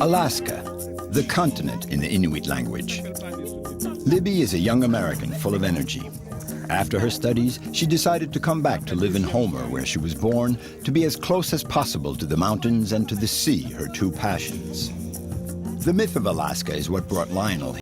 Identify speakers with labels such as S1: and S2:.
S1: Alaska, the continent in the Inuit language. Libby is a young American full of energy. After her studies, she decided to come back to live in Homer, where she was born, to be as close as possible to the mountains and to the sea, her two passions. The myth of Alaska is what brought Lionel